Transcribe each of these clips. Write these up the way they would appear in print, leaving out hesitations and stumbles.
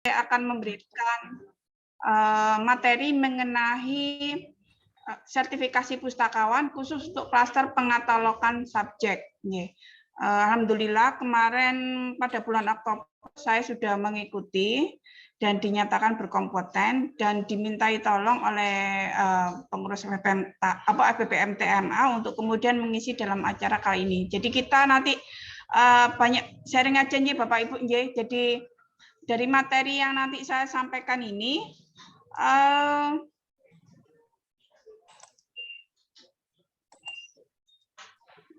saya akan memberikan materi mengenai sertifikasi pustakawan khusus untuk klaster pengatalogan subjek. Alhamdulillah kemarin pada bulan Oktober saya sudah mengikuti dan dinyatakan berkompeten dan dimintai tolong oleh pengurus FBPM TMA untuk kemudian mengisi dalam acara kali ini. Jadi kita nanti banyak sharing aja nih Bapak Ibu. Jadi dari materi yang nanti saya sampaikan ini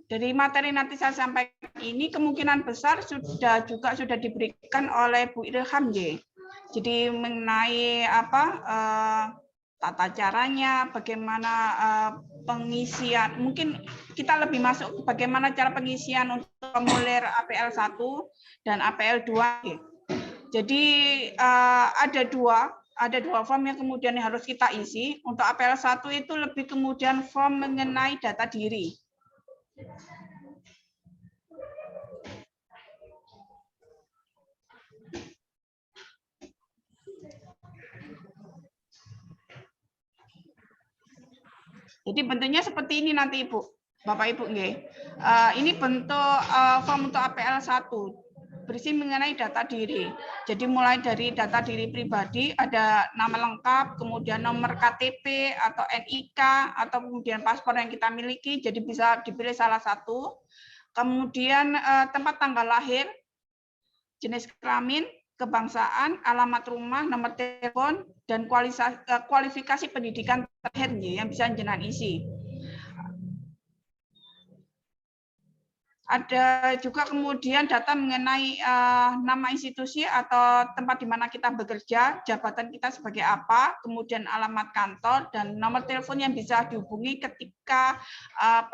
dari materi nanti saya sampaikan ini kemungkinan besar sudah diberikan oleh Bu Ilham J. Jadi mengenai tata caranya, bagaimana pengisian, mungkin kita lebih masuk bagaimana cara pengisian untuk formulir APL 1 dan APL 2. Jadi ada dua form yang kemudian harus kita isi. Untuk APL 1 itu lebih kemudian form mengenai data diri. Jadi bentuknya seperti ini nanti Ibu, Bapak Ibu nggih. Ini bentuk form untuk APL 1 berisi mengenai data diri. Jadi mulai dari data diri pribadi, ada nama lengkap, kemudian nomor KTP atau NIK atau kemudian paspor yang kita miliki, jadi bisa dipilih salah satu. Kemudian tempat tanggal lahir, jenis kelamin, kebangsaan, alamat rumah, nomor telepon, dan kualifikasi pendidikan terakhir yang bisa jenengan isi. Ada juga kemudian data mengenai nama institusi atau tempat di mana kita bekerja, jabatan kita sebagai apa, kemudian alamat kantor, dan nomor telepon yang bisa dihubungi ketika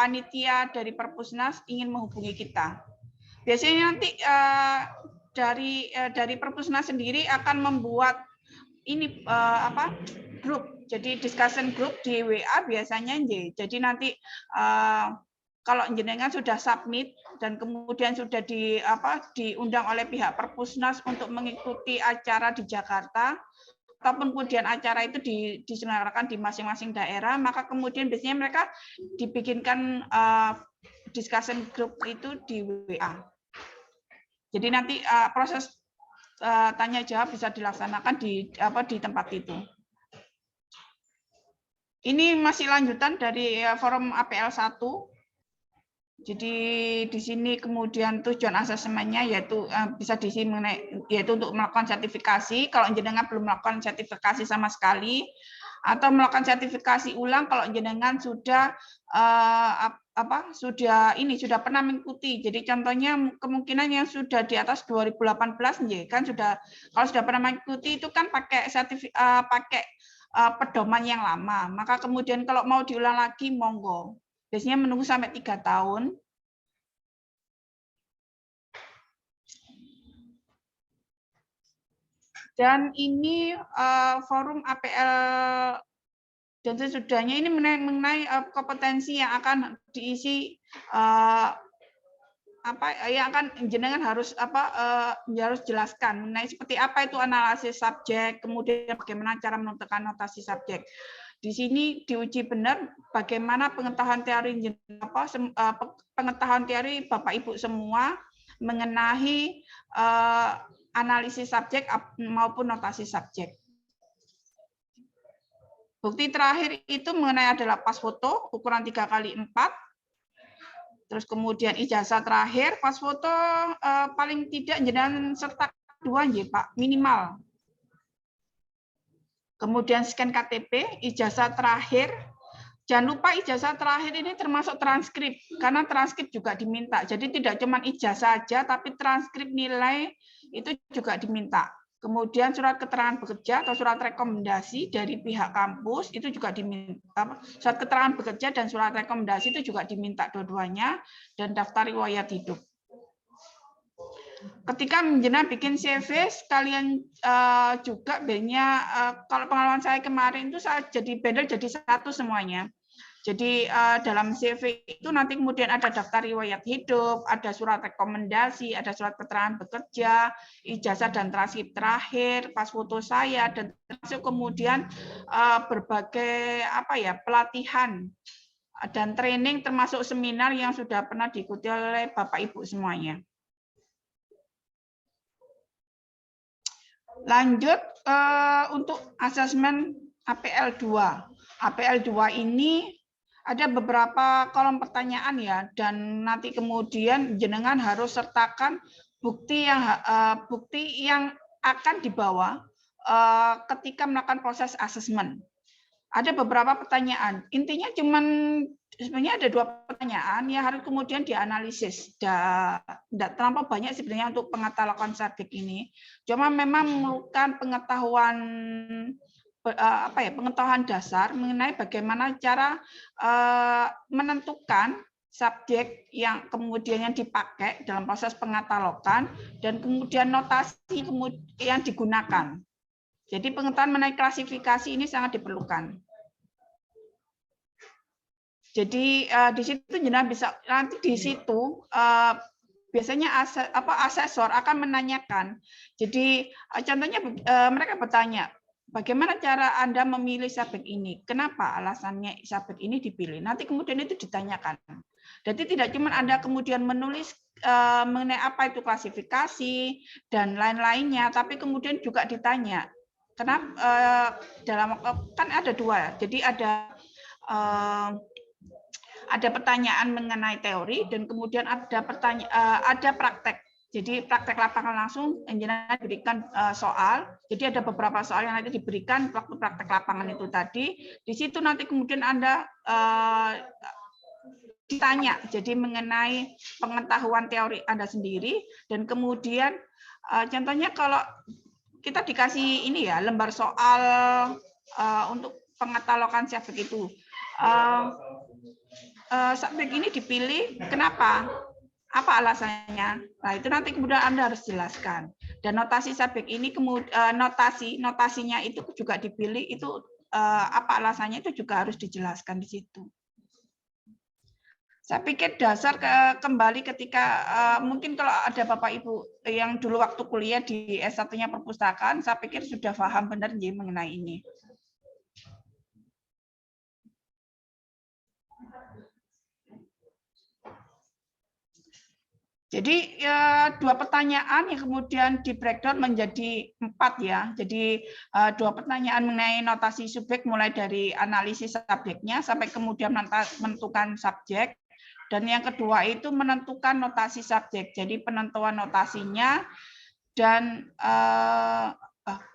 panitia dari Perpusnas ingin menghubungi kita. Biasanya nanti dari Perpusnas sendiri akan membuat ini grup, jadi discussion group di WA biasanya. Jadi nanti kalau jenengan sudah submit dan kemudian sudah diundang oleh pihak Perpusnas untuk mengikuti acara di Jakarta, ataupun kemudian acara itu diselenggarakan di masing-masing daerah, maka kemudian biasanya mereka dibikinkan discussion group itu di WA. Jadi nanti proses tanya jawab bisa dilaksanakan di tempat itu. Ini masih lanjutan dari forum APL 1. Jadi di sini kemudian tujuan asesmennya yaitu bisa diisi mengenai yaitu untuk melakukan sertifikasi kalau jenengan belum melakukan sertifikasi sama sekali, atau melakukan sertifikasi ulang kalau jenengan sudah sudah pernah mengikuti. Jadi contohnya kemungkinan yang sudah di atas 2018 kan sudah, kalau sudah pernah mengikuti itu kan pakai pedoman yang lama. Maka kemudian kalau mau diulang lagi monggo. Biasanya menunggu sampai 3 tahun. Dan ini forum APL dan sesudahnya ini mengenai kompetensi yang akan diisi yang akan jenengan harus jelaskan mengenai seperti apa itu analisis subjek, kemudian bagaimana cara menentukan notasi subjek. Di sini diuji benar bagaimana pengetahuan teori Bapak Ibu semua mengenai analisis subjek maupun notasi subjek. Bukti terakhir itu mengenai adalah pas foto ukuran 3x4. Terus kemudian ijazah terakhir, pas foto paling tidak jenengan serta 2 Pak, minimal. Kemudian scan KTP, ijazah terakhir. Jangan lupa ijazah terakhir ini termasuk transkrip, karena transkrip juga diminta. Jadi tidak cuma ijazah saja, tapi transkrip nilai itu juga diminta. Kemudian surat keterangan bekerja atau surat rekomendasi dari pihak kampus itu juga diminta. Surat keterangan bekerja dan surat rekomendasi itu juga diminta dua-duanya, dan daftar riwayat hidup. Ketika jenengan bikin CV, sekalian juga kalau pengalaman saya kemarin itu saya jadi bandel jadi satu semuanya. Jadi dalam CV itu nanti kemudian ada daftar riwayat hidup, ada surat rekomendasi, ada surat keterangan bekerja, ijazah dan transkrip terakhir, pas foto saya, dan termasuk kemudian berbagai pelatihan dan training termasuk seminar yang sudah pernah diikuti oleh Bapak Ibu semuanya. Lanjut untuk asesmen APL 2. APL 2 ini ada beberapa kolom pertanyaan ya, dan nanti kemudian jenengan harus sertakan bukti yang akan dibawa ketika melakukan proses asesmen. Ada beberapa pertanyaan. Intinya sebenarnya ada 2 pertanyaan yang harus kemudian dianalisis. Tidak terlampau banyak sebenarnya untuk pengetahuan subjek ini. Cuma memang memerlukan pengetahuan dasar mengenai bagaimana cara menentukan subjek yang kemudian dipakai dalam proses pengatalogan dan kemudian notasi yang digunakan. Jadi pengetahuan mengenai klasifikasi ini sangat diperlukan. Jadi di situ jenengan bisa nanti di situ biasanya asesor akan menanyakan. Jadi contohnya mereka bertanya, bagaimana cara Anda memilih subjek ini? Kenapa alasannya subjek ini dipilih? Nanti kemudian itu ditanyakan. Jadi tidak cuma Anda kemudian menulis mengenai apa itu klasifikasi dan lain-lainnya, tapi kemudian juga ditanya. Kenapa kan ada 2, jadi ada pertanyaan mengenai teori dan kemudian ada praktek. Jadi praktek lapangan langsung engineer diberikan soal. Jadi ada beberapa soal yang nanti diberikan waktu praktek lapangan itu tadi. Di situ nanti kemudian Anda ditanya jadi mengenai pengetahuan teori Anda sendiri, dan kemudian contohnya kalau kita dikasih ini ya lembar soal untuk pengatalogan subjek itu. Subjek ini dipilih, kenapa? Apa alasannya? Nah, itu nanti kemudian Anda harus jelaskan. Dan notasi subjek ini kemudian notasinya itu juga dipilih, itu apa alasannya itu juga harus dijelaskan di situ. Saya pikir dasar kembali ketika mungkin kalau ada Bapak Ibu yang dulu waktu kuliah di S1-nya perpustakaan, saya pikir sudah paham benar mengenai ini. Jadi 2 pertanyaan yang kemudian di breakdown menjadi 4 ya. Jadi 2 pertanyaan mengenai notasi subjek mulai dari analisis subjeknya sampai kemudian menentukan subjek. Dan yang kedua itu menentukan notasi subjek. Jadi penentuan notasinya dan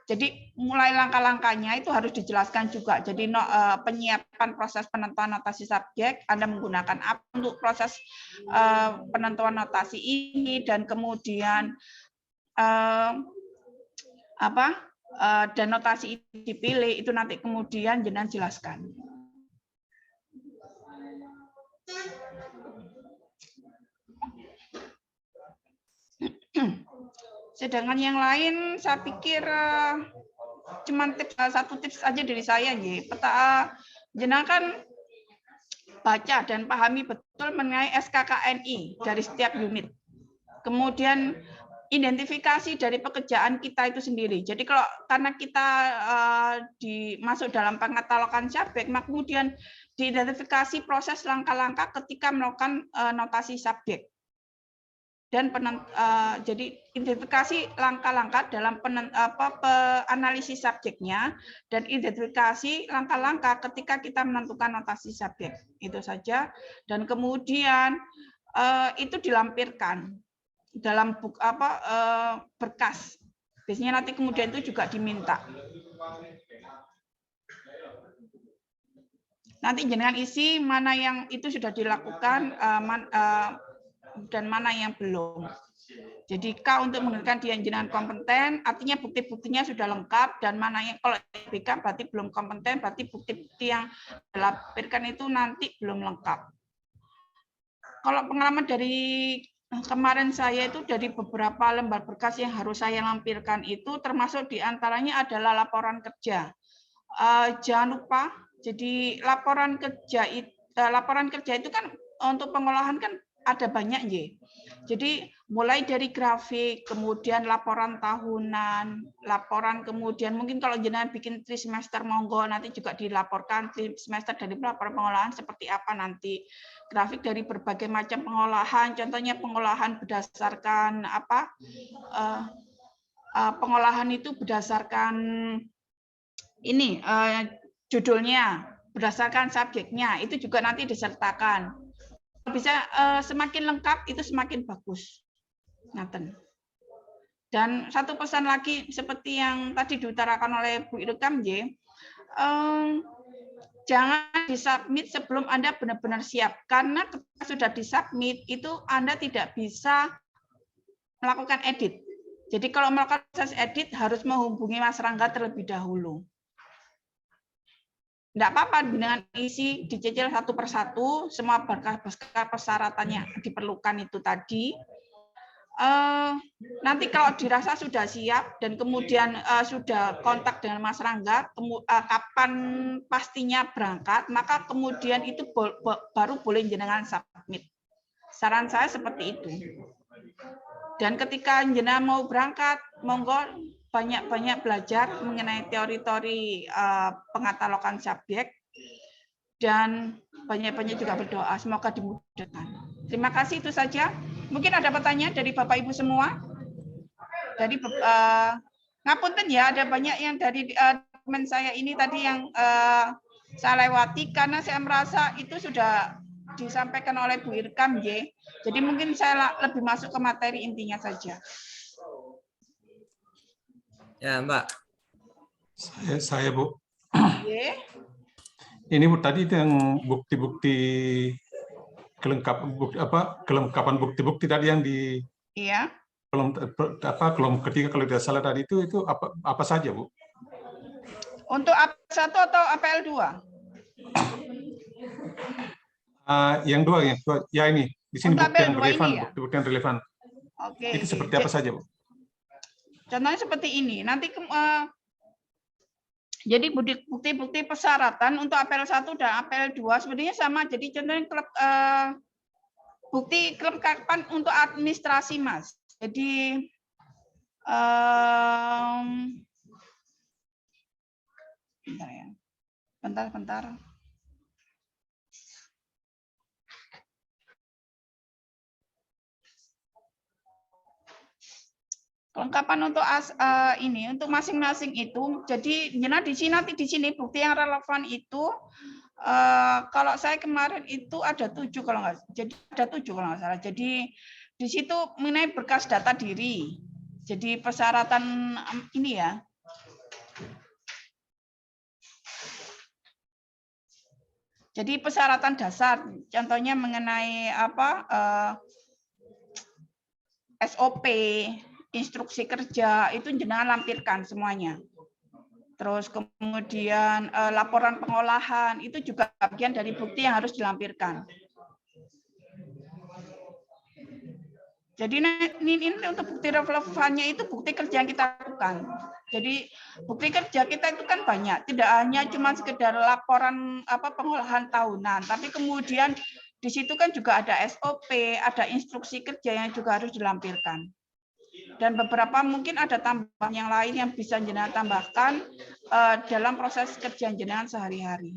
jadi mulai langkah-langkahnya itu harus dijelaskan juga. Jadi penyiapan proses penentuan notasi subjek, Anda menggunakan apa untuk proses penentuan notasi ini, dan kemudian dan notasi itu dipilih, itu nanti kemudian jenengan jelaskan. Sedangkan yang lain saya pikir cuman satu tips aja dari saya nggih. Jenengan kan baca dan pahami betul mengenai SKKNI dari setiap unit. Kemudian identifikasi dari pekerjaan kita itu sendiri. Jadi kalau karena kita masuk dalam pengatalogan subjek, maka kemudian diidentifikasi proses langkah-langkah ketika melakukan notasi subjek. Dan jadi identifikasi langkah-langkah dalam analisis subjeknya dan identifikasi langkah-langkah ketika kita menentukan notasi subjek, itu saja. Dan kemudian itu dilampirkan dalam berkas. Biasanya nanti kemudian itu juga diminta. Nanti jenengan isi mana yang itu sudah dilakukan dan mana yang belum. Jadi K untuk menentukan dia jenengan kompeten, artinya bukti-buktinya sudah lengkap, dan mana yang kalau BK berarti belum kompeten, berarti bukti-bukti yang dilampirkan itu nanti belum lengkap. Kalau pengalaman dari kemarin saya itu dari beberapa lembar berkas yang harus saya lampirkan itu termasuk diantaranya adalah laporan kerja. Jangan lupa, jadi laporan kerja itu laporan kerja itu kan untuk pengolahan kan ada banyak ya. Jadi mulai dari grafik, kemudian laporan tahunan, laporan kemudian mungkin kalau jenengan bikin trimester monggo nanti juga dilaporkan trimester dari laporan pengolahan seperti apa nanti. Grafik dari berbagai macam pengolahan, contohnya pengolahan berdasarkan apa? Pengolahan itu berdasarkan ini judulnya, berdasarkan subjeknya, itu juga nanti disertakan. Bisa semakin lengkap itu semakin bagus. Ngaten. Dan satu pesan lagi seperti yang tadi diutarakan oleh Bu Ilkam, jangan disubmit sebelum Anda benar-benar siap, karena ketika sudah disubmit itu Anda tidak bisa melakukan edit. Jadi kalau melakukan proses edit harus menghubungi Mas Rangga terlebih dahulu. Tidak apa-apa dengan isi dicicil satu persatu, semua berkas-berkas persyaratannya diperlukan itu tadi. Nanti kalau dirasa sudah siap dan kemudian sudah kontak dengan Mas Rangga, kapan pastinya berangkat, maka kemudian itu baru boleh jenengan submit. Saran saya seperti itu. Dan ketika jenengan mau berangkat, monggo banyak-banyak belajar mengenai teori-teori pengatalogan subjek dan banyak-banyak juga berdoa semoga dimudahkan. Terima kasih, itu saja. Mungkin ada pertanyaan dari Bapak Ibu semua. Dari ngapunten ya, ada banyak yang dari teman saya ini tadi yang saya lewati karena saya merasa itu sudah disampaikan oleh Bu Irkam, jadi mungkin saya lebih masuk ke materi intinya saja. Ya, Mbak. Saya Bu. Ini Bu tadi yang bukti-bukti kelengkapan bukti-bukti tadi yang di kolom ketiga kalau tidak salah tadi itu apa saja, Bu? Untuk APL 1 atau APL 2? Yang dua ya ini di sini untuk bukti yang relevan, ya? bukti yang relevan. Oke. Itu seperti apa saja, Bu? Contohnya seperti ini. Nanti jadi bukti-bukti persyaratan untuk APL 1 dan APL 2 sebenarnya sama. Jadi contohnya bukti kelengkapan untuk administrasi, Mas. Jadi bentar ya. Bentar. Kelengkapan untuk ini untuk masing-masing itu. Jadi di sini bukti yang relevan itu kalau saya kemarin itu ada 7 kalau nggak. Jadi ada 7 kalau nggak salah. Jadi di situ mengenai berkas data diri. Jadi persyaratan ini ya. Jadi persyaratan dasar, contohnya mengenai SOP, instruksi kerja, itu jenengan lampirkan semuanya. Terus kemudian laporan pengolahan, itu juga bagian dari bukti yang harus dilampirkan. Jadi ini untuk bukti relevannya itu bukti kerja yang kita lakukan. Jadi bukti kerja kita itu kan banyak, tidak hanya cuma sekedar laporan pengolahan tahunan, tapi kemudian di situ kan juga ada SOP, ada instruksi kerja yang juga harus dilampirkan. Dan beberapa mungkin ada tambahan yang lain yang bisa jenengan tambahkan dalam proses kerja jenengan sehari-hari.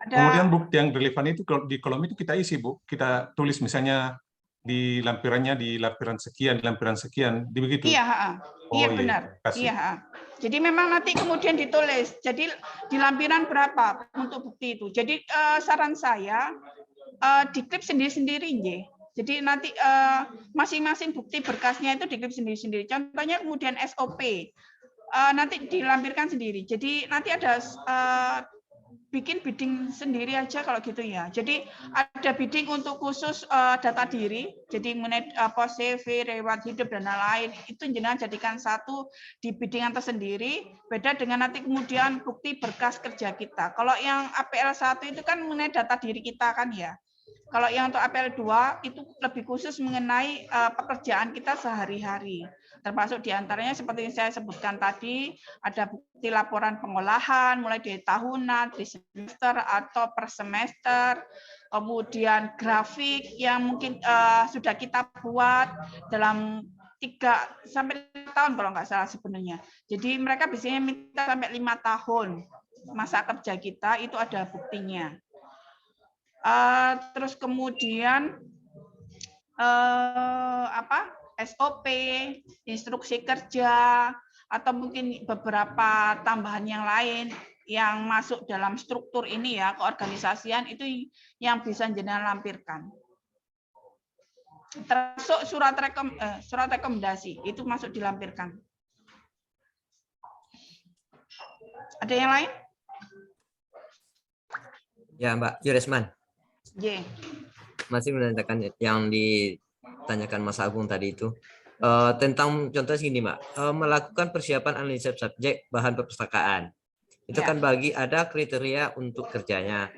Kemudian bukti yang relevan itu di kolom itu kita isi, Bu. Kita tulis misalnya di lampirannya di lampiran sekian, begitu. Iya, iya benar. Iya. Jadi memang nanti kemudian ditulis. Jadi di lampiran berapa untuk bukti itu. Jadi saran saya diklip sendiri-sendiri, Jadi nanti masing-masing bukti berkasnya itu diklip sendiri-sendiri. Contohnya kemudian SOP nanti dilampirkan sendiri. Jadi nanti ada bikin bidding sendiri aja kalau gitu ya. Jadi ada bidding untuk khusus data diri, jadi mengenai CV, riwayat hidup dan lain-lain itu jenengan jadikan satu di biddingan tersendiri. Beda dengan nanti kemudian bukti berkas kerja kita. Kalau yang APL 1 itu kan mengenai data diri kita kan ya. Kalau yang untuk APL 2 itu lebih khusus mengenai pekerjaan kita sehari-hari. Termasuk diantaranya seperti yang saya sebutkan tadi, ada bukti laporan pengolahan mulai dari tahunan, trimester atau per semester, kemudian grafik yang mungkin sudah kita buat dalam 3 sampai 5 tahun kalau nggak salah sebenarnya. Jadi mereka biasanya minta sampai 5 tahun masa kerja kita itu ada buktinya. Terus kemudian SOP, instruksi kerja, atau mungkin beberapa tambahan yang lain yang masuk dalam struktur ini ya, keorganisasian itu yang bisa jenengan lampirkan. Termasuk surat rekomendasi itu masuk dilampirkan. Ada yang lain? Ya, Mbak Yuresman. Y. Masih menanyakan yang ditanyakan Mas Agung tadi itu. Tentang contohnya segini, Mbak. Melakukan persiapan analisa subjek bahan perpustakaan. Itu Ya. kan bagi ada kriteria untuk kerjanya.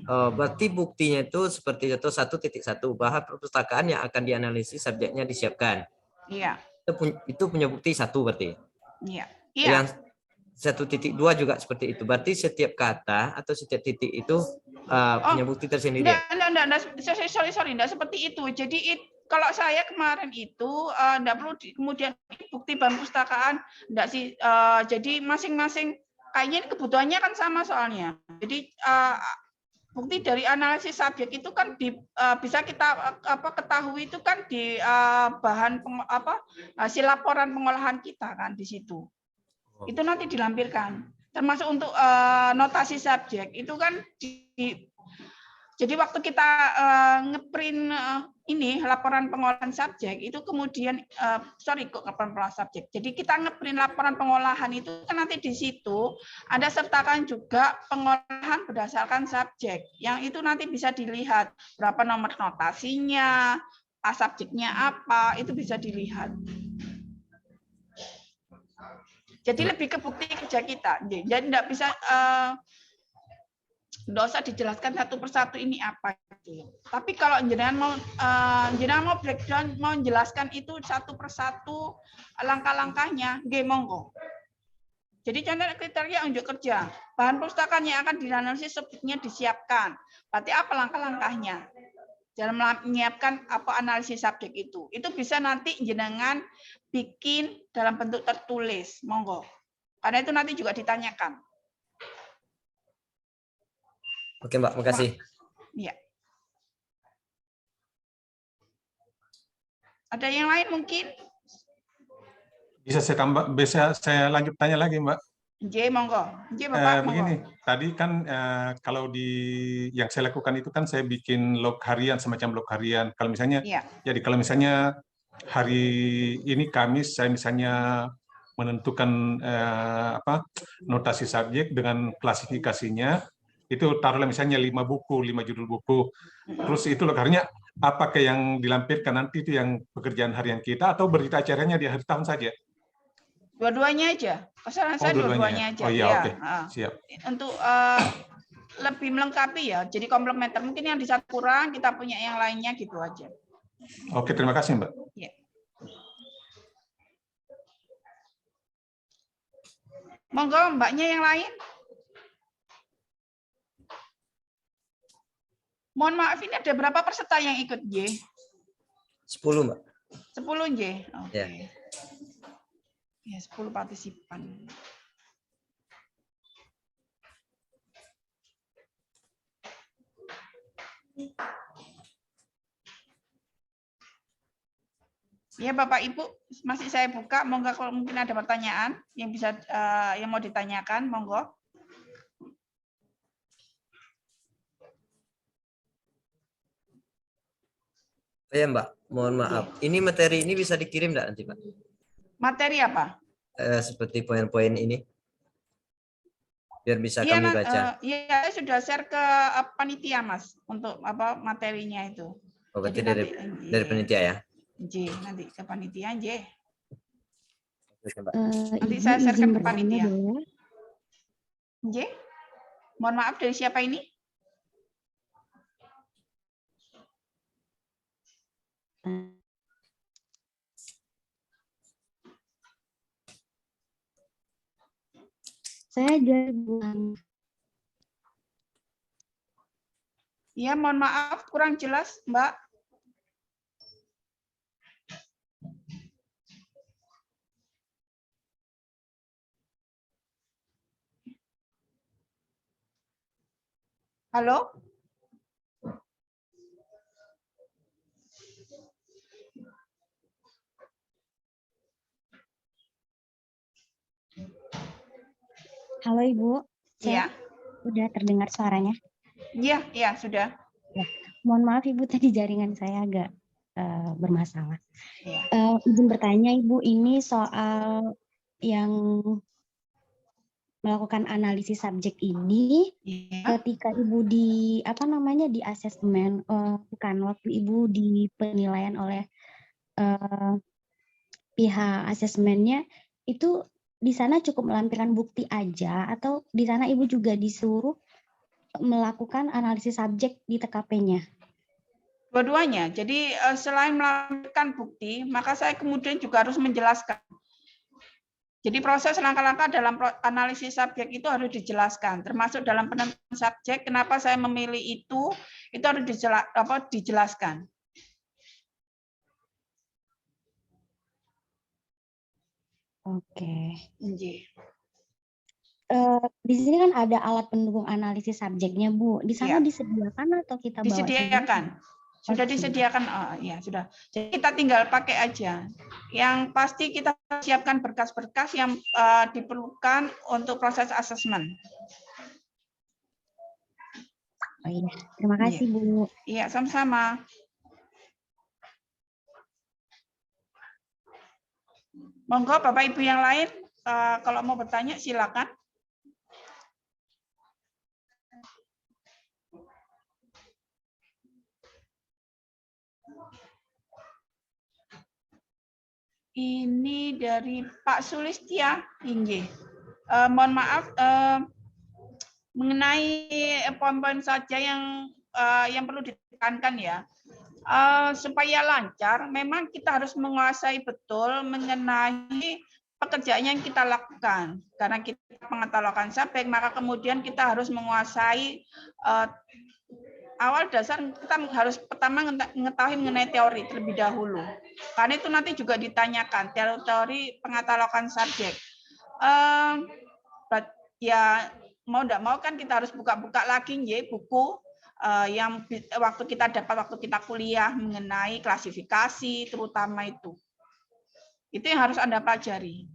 Berarti buktinya itu seperti contoh 1.1 bahan perpustakaan yang akan dianalisis subjeknya disiapkan. Iya. Itu punya bukti 1 berarti. Iya. Yang 1.2 juga seperti itu. Berarti setiap kata atau setiap titik itu punya bukti tersendiri. Sorry, enggak seperti itu. Jadi kalau saya kemarin itu enggak perlu kemudian bukti bahan pustakaan, enggak sih. Jadi masing-masing kayaknya kebutuhannya kan sama soalnya. Jadi bukti dari analisis subjek itu kan bisa kita ketahui itu kan di bahan hasil laporan pengolahan kita kan di situ. Itu nanti dilampirkan. Termasuk untuk notasi subjek itu kan jadi waktu kita ngeprint ini laporan pengolahan subjek itu kemudian laporan pengolahan subjek. Jadi kita ngeprint laporan pengolahan itu kan nanti di situ ada sertakan juga pengolahan berdasarkan subjek. Yang itu nanti bisa dilihat berapa nomor notasinya, subjeknya apa, itu bisa dilihat. Jadi lebih ke bukti kerja kita. Jadi tidak bisa nggak usah dijelaskan satu persatu ini apa gitu. Tapi kalau jenengan mau breakdown, mau menjelaskan itu satu persatu langkah-langkahnya, nggih monggo. Jadi contoh kriteria unjuk kerja, bahan perpustakaan yang akan dianalisis subjeknya disiapkan. Berarti apa langkah-langkahnya? Dalam menyiapkan analisis subjek itu bisa nanti jenengan bikin dalam bentuk tertulis, monggo. Karena itu nanti juga ditanyakan. Oke, Mbak, makasih. Iya. Ada yang lain mungkin? Bisa saya lanjut tanya lagi, Mbak? J, monggo. J, Bapak, begini, tadi kan kalau yang saya lakukan itu kan saya bikin log harian, semacam log harian. Kalau misalnya, kalau misalnya hari ini Kamis, saya misalnya menentukan notasi subjek dengan klasifikasinya, itu taruhlah misalnya 5 buku, 5 judul buku. Terus itu log hariannya, apakah yang dilampirkan nanti itu yang pekerjaan harian kita atau berita acaranya di akhir tahun saja? Dua-duanya aja. Saran saya dua-duanya aja. Oh iya, ya. Oke. Siap. Untuk lebih melengkapi ya. Jadi komplementer. Mungkin yang di satu kurang, kita punya yang lainnya gitu aja. Oke, terima kasih, Mbak. Ya. Monggo, Mbaknya yang lain. Mohon maaf, ini ada berapa peserta yang ikut, J? 10, Mbak. 10, J? Oke. Ya. Ya, 10 partisipan. Ya, Bapak Ibu, masih saya buka. Monggo kalau mungkin ada pertanyaan yang bisa yang mau ditanyakan, monggo. Ya, Mbak, mohon maaf. Ini materi ini bisa dikirim enggak nanti, Pak? Materi apa? Seperti poin-poin ini. Biar bisa kami baca. Iya, saya sudah share ke panitia, Mas, untuk materinya itu. Oh, berarti dari panitia ya? J, nanti ke panitia, J. Nanti saya share ke panitia. J, mohon maaf, dari siapa ini? Saya jadi Bu. Ya, mohon maaf kurang jelas, Mbak. Halo? Halo Ibu, Iya. udah terdengar suaranya? Iya, iya sudah. Ya. Mohon maaf Ibu, tadi jaringan saya agak bermasalah. Iya. Izin bertanya Ibu, ini soal yang melakukan analisis subjek ini, Iya. ketika Ibu di di asesmen, bukan waktu Ibu di penilaian oleh pihak asesmennya, itu di sana cukup melampirkan bukti aja atau di sana Ibu juga disuruh melakukan analisis subjek di TKP-nya? Dua-duanya. Jadi selain melampirkan bukti, maka saya kemudian juga harus menjelaskan. Jadi proses langkah-langkah dalam analisis subjek itu harus dijelaskan, termasuk dalam penentuan subjek. Kenapa saya memilih itu harus dijelaskan. Oke. Nggih. Di sini kan ada alat pendukung analisis subjeknya, Bu. Di sana Iya. disediakan atau kita bawa sendiri? Disediakan. Sudah disediakan, oh, ya sudah. Jadi kita tinggal pakai aja. Yang pasti kita siapkan berkas-berkas yang diperlukan untuk proses asesmen. Oh iya, terima kasih Bu. Iya, sama-sama. Monggo Bapak Ibu yang lain, kalau mau bertanya silakan. Ini dari Pak Sulistia, Inggih. Mohon maaf, mengenai poin-poin saja yang perlu ditekankan ya. Supaya lancar, memang kita harus menguasai betul mengenai pekerjaan yang kita lakukan. Karena kita pengetahuan subjek, maka kemudian kita harus menguasai awal dasar, kita harus pertama mengetahui mengenai teori terlebih dahulu. Karena itu nanti juga ditanyakan teori pengetahuan subjek. Ya mau tidak mau kan kita harus buka-buka lagi buku yang waktu kita kuliah mengenai klasifikasi terutama itu yang harus Anda pelajari.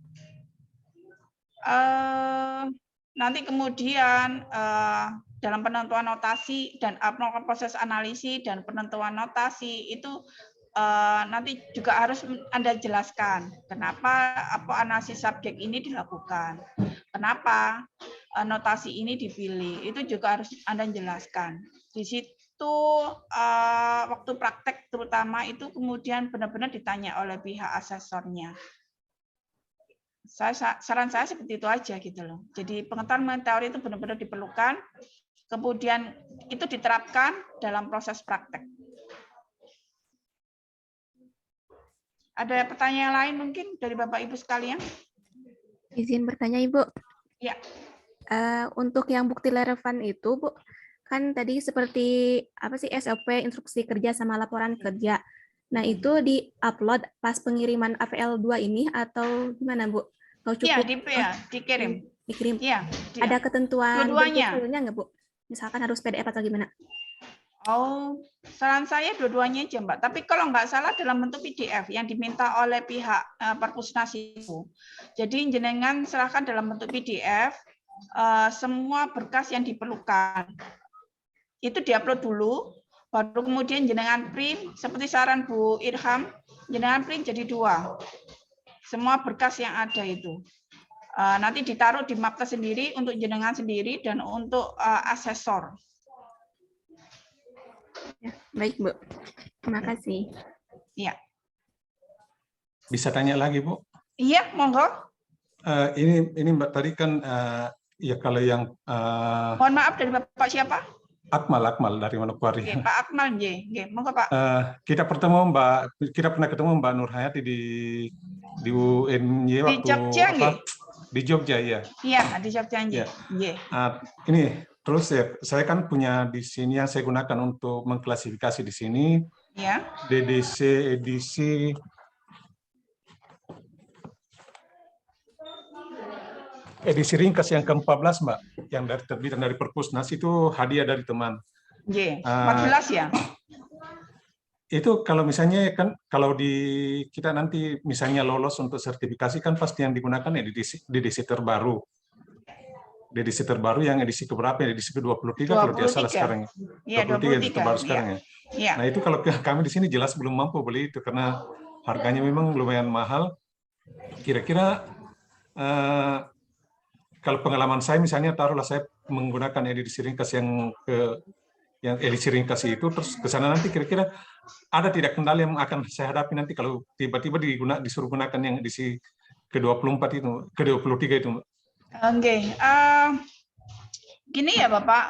Nanti kemudian dalam penentuan notasi dan proses analisis dan penentuan notasi itu nanti juga harus Anda jelaskan kenapa analisis subjek ini dilakukan, kenapa notasi ini dipilih, itu juga harus Anda jelaskan. Di situ waktu praktek terutama itu kemudian benar-benar ditanya oleh pihak asesornya. Saran saya seperti itu aja gitu loh. Jadi pengetahuan mengenai teori itu benar-benar diperlukan, kemudian itu diterapkan dalam proses praktek. Ada pertanyaan lain mungkin dari Bapak Ibu sekalian? Izin bertanya Ibu. Ya. Untuk yang bukti relevan itu, Bu, kan tadi seperti SOP, instruksi kerja sama laporan kerja. Nah, itu di-upload pas pengiriman AVL 2 ini atau gimana, Bu? Kalau cukup dikirim. Dikirim. Iya. Ada ketentuan dua-duanya nggak, Bu? Misalkan harus PDF atau gimana? Oh, saran saya dua-duanya aja, Mbak. Tapi kalau nggak salah dalam bentuk PDF yang diminta oleh pihak Perpusnas itu. Jadi jenengan serahkan dalam bentuk PDF semua berkas yang diperlukan. Itu diupload dulu, baru kemudian jenengan print seperti saran Bu Irham, jenengan print jadi 2. Semua berkas yang ada itu. Nanti ditaruh di map sendiri untuk jenengan sendiri dan untuk asesor. Ya, baik, Bu. Terima kasih. Iya. Bisa tanya lagi, Bu? Iya, monggo. Ini Mbak tadi kan ya kalau yang mohon maaf dari Bapak siapa? Akmal dari Manokwari. Oke, Pak Akmal, nggih. Monggo, Pak. Kita pernah ketemu Mbak Nur Hayati di UNY waktu di Jogja, Di Jogja ya. Iya, di Jogja nggih. Ya. Nggih. Ini terus ya, saya kan punya di sini yang saya gunakan untuk mengklasifikasi di sini. Ya. DDC edisi ringkas yang ke-14, Mbak, yang dari terbitan dari Perpusnas itu hadiah dari teman. Nggih, 14 ya. Itu kalau misalnya kan kalau kita nanti misalnya lolos untuk sertifikasi kan pasti yang digunakan edisi terbaru. Edisi terbaru yang edisi keberapa? Edisi ke-23 kalau tidak salah sekarang. Iya, 23 terbaru sekarang ya. Ya. Nah, itu kalau kami di sini jelas belum mampu beli itu karena harganya memang lumayan mahal. Kira-kira kalau pengalaman saya misalnya taruhlah saya menggunakan edisi ringkas yang edisi ringkas itu terus ke sana nanti kira-kira ada tidak kendala yang akan saya hadapi nanti kalau tiba-tiba disuruh gunakan yang edisi ke-24 itu, ke-23 itu. Oke. Gini ya Bapak,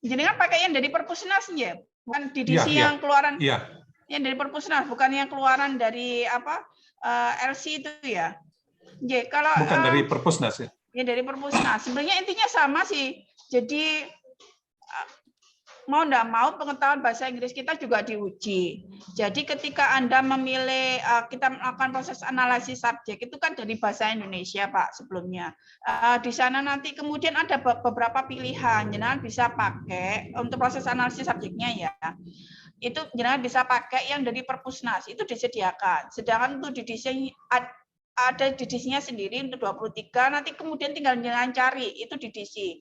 jenengan pakai yang dari Perpusnas ya, bukan edisi yang keluaran. Iya. Yang dari Perpusnas, bukan yang keluaran dari apa LC itu ya. Oke, kalau bukan dari Perpusnas ya. Ya dari Perpusnas. Sebenarnya intinya sama sih. Jadi mau enggak mau pengetahuan bahasa Inggris kita juga diuji. Jadi ketika Anda memilih, kita melakukan proses analisis subjek, itu kan dari bahasa Indonesia Pak sebelumnya. Di sana nanti kemudian ada beberapa pilihan, jenengan bisa pakai untuk proses analisis subjeknya ya. Itu jenengan bisa pakai yang dari Perpusnas, itu disediakan. Sedangkan untuk didesain ada didisinya sendiri untuk 23, nanti kemudian tinggal jenengan cari, itu didisi.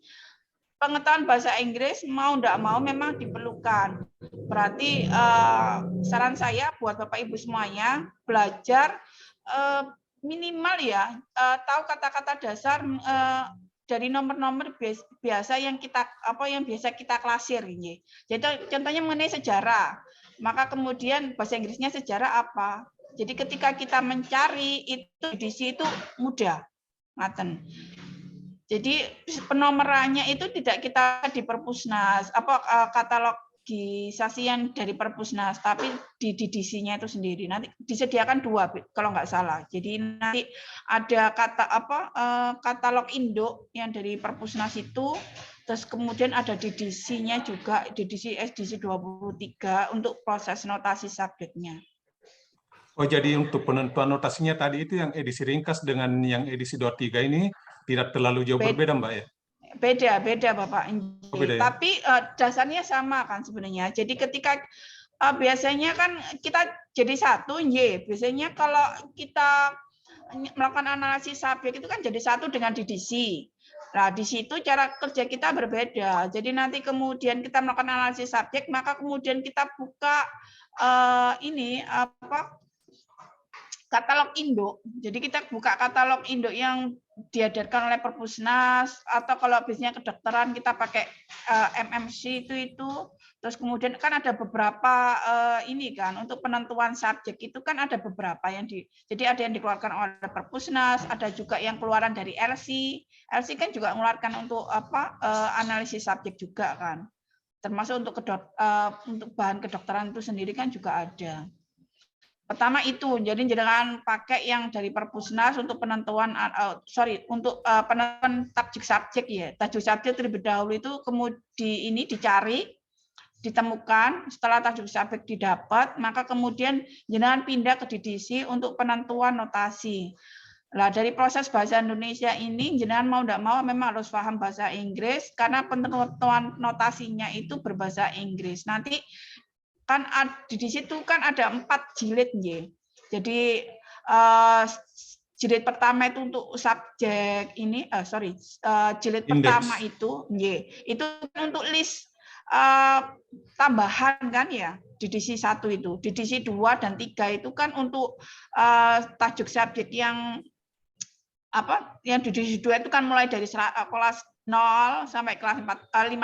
Pengetahuan bahasa Inggris mau enggak mau memang diperlukan. Berarti saran saya buat Bapak Ibu semuanya belajar minimal ya tahu kata-kata dasar dari nomor-nomor biasa yang biasa kita klasir ini. Jadi contohnya mengenai sejarah. Maka kemudian bahasa Inggrisnya sejarah apa? Jadi ketika kita mencari itu di situ mudah. Ngaten. Jadi penomorannya itu tidak kita di Perpusnas, katalogisasi yang dari Perpusnas, tapi di DDC-nya itu sendiri. Nanti disediakan 2 kalau nggak salah. Jadi nanti ada katalog induk yang dari Perpusnas itu, terus kemudian ada DDC-nya juga, DDC SDC 23 untuk proses notasi subjeknya. Oh, jadi untuk penentuan notasinya tadi itu yang edisi ringkas dengan yang edisi 23 ini tidak terlalu jauh berbeda, Mbak ya? Beda Bapak. Oh, beda, ya? Tapi dasarnya sama kan sebenarnya. Jadi ketika biasanya kan kita jadi satu, biasanya kalau kita melakukan analisis subjek itu kan jadi satu dengan DDC. Nah, di situ cara kerja kita berbeda. Jadi nanti kemudian kita melakukan analisis subjek, maka kemudian kita buka katalog induk. Jadi kita buka katalog induk yang diedarkan oleh Perpusnas, atau kalau biasanya kedokteran kita pakai MMC itu. Terus kemudian kan ada beberapa ini kan untuk penentuan subjek itu kan ada beberapa jadi ada yang dikeluarkan oleh Perpusnas, ada juga yang keluaran dari LC. LC kan juga mengeluarkan untuk analisis subjek juga kan. Termasuk untuk bahan kedokteran itu sendiri kan juga ada. Pertama itu, jadi jangan pakai yang dari Perpusnas untuk penentuan, untuk penentuan tajuk subjek ya. Tajuk subjek terlebih dahulu itu kemudian dicari, ditemukan. Setelah tajuk subjek didapat, maka kemudian jangan pindah ke DDC untuk penentuan notasi. Nah, dari proses bahasa Indonesia ini, jenengan mau tidak mau memang harus paham bahasa Inggris karena penentuan notasinya itu berbahasa Inggris. Nanti kan di situ kan ada 4 jilid ya. Jadi jilid pertama itu untuk subjek ini, jilid pertama itu, itu untuk list tambahan kan ya. DDC 1 itu, DDC 2 dan 3 itu kan untuk tajuk subjek yang DDC 2 itu kan mulai dari kelas 0 sampai kelas 500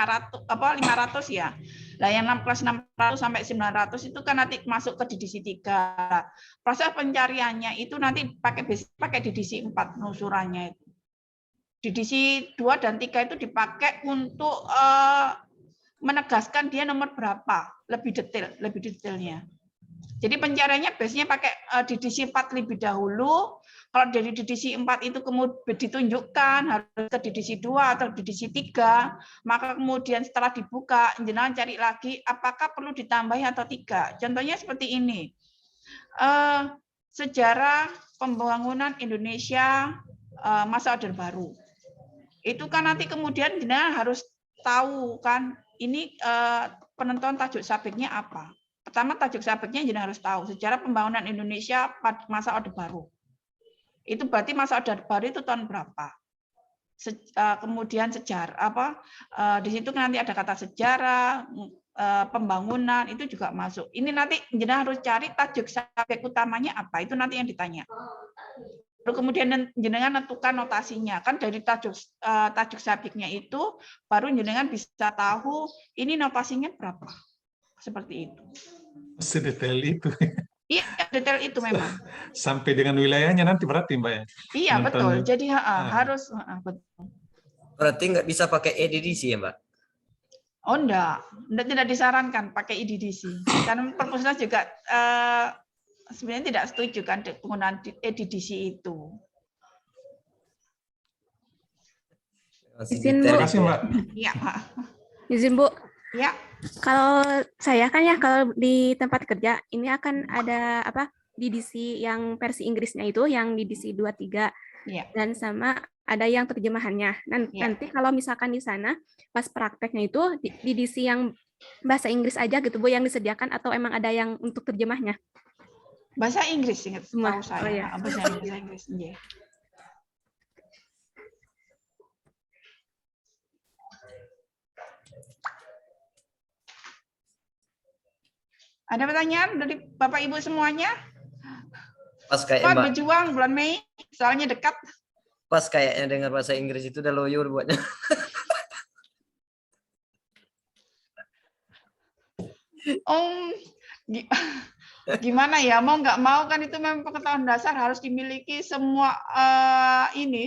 ya. Lah yang kelas 600 sampai 900 itu kan nanti masuk ke DDC 3. Proses pencariannya itu nanti pakai DDC 4 penelusurannya itu. DDC 2 dan 3 itu dipakai untuk menegaskan dia nomor berapa, lebih detailnya. Jadi pencariannya biasanya pakai DDC 4 lebih dahulu. Kalau dari DDC 4 itu kemudian ditunjukkan harus ke DDC 2 atau DDC 3, maka kemudian setelah dibuka, jenengan cari lagi apakah perlu ditambahi atau tidak. Contohnya seperti ini. Sejarah pembangunan Indonesia masa Orde Baru. Itu kan nanti kemudian jenengan harus tahu kan ini penentuan tajuk subjeknya apa. Pertama tajuk subjeknya jenengan harus tahu sejarah pembangunan Indonesia pada masa Orde Baru. Itu berarti masa Orde Baru itu tahun berapa? Kemudian sejarah di situ nanti ada kata sejarah, pembangunan itu juga masuk. Ini nanti jenengan harus cari tajuk subjek utamanya apa, itu nanti yang ditanya. Lalu kemudian jenengan tentukan notasinya, kan dari tajuk subjeknya itu baru jenengan bisa tahu ini notasinya berapa. Seperti itu. Sedetail itu. Iya, detail itu memang. Sampai dengan wilayahnya nanti berarti Mbak ya? Iya, betul. Jadi harus betul. Berarti nggak bisa pakai EDDC ya Mbak? Oh enggak, tidak disarankan pakai EDDC. Karena Perpusnas juga sebenarnya tidak setuju kan penggunaan EDDC itu. Izin, Bu. Terima kasih Mbak. Iya, Pak. Izin Bu, Ya, kalau saya kan ya kalau di tempat kerja ini akan ada DDC yang versi Inggrisnya itu yang DDC 23 ya. dan sama ada yang terjemahannya. Nanti kalau misalkan di sana pas prakteknya itu DDC yang bahasa Inggris aja gitu Bu yang disediakan atau emang ada yang untuk terjemahnya? Bahasa Inggris ingat Semua. tahu saya. Oh, iya. Bahasa Inggris. Iya. Ada pertanyaan dari Bapak Ibu semuanya? Pas kayak Pak Mbak, berjuang bulan Mei, soalnya dekat. pas kayaknya dengar bahasa Inggris itu udah loyo buatnya. Gimana ya, mau nggak mau kan itu memang pengetahuan dasar harus dimiliki semua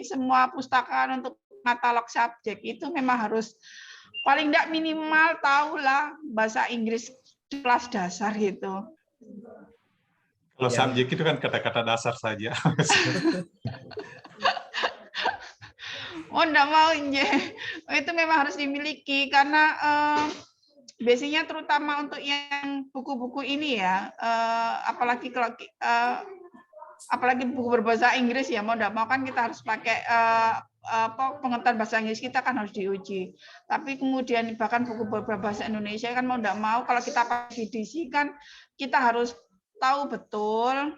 semua pustakaan untuk katalog subjek itu memang harus paling nggak minimal tahulah bahasa Inggris kelas dasar gitu. Kalau subjek itu kan kata-kata dasar saja. Oh, enggak mau, itu memang harus dimiliki karena biasanya terutama untuk yang buku-buku ini ya, apalagi kalau apalagi buku berbahasa Inggris ya, mau enggak mau kan kita harus pakai pengetahuan bahasa Inggris kita kan harus diuji. Tapi kemudian bahkan buku berbahasa Indonesia kan mau enggak mau kalau kita pakai DDC kan kita harus tahu betul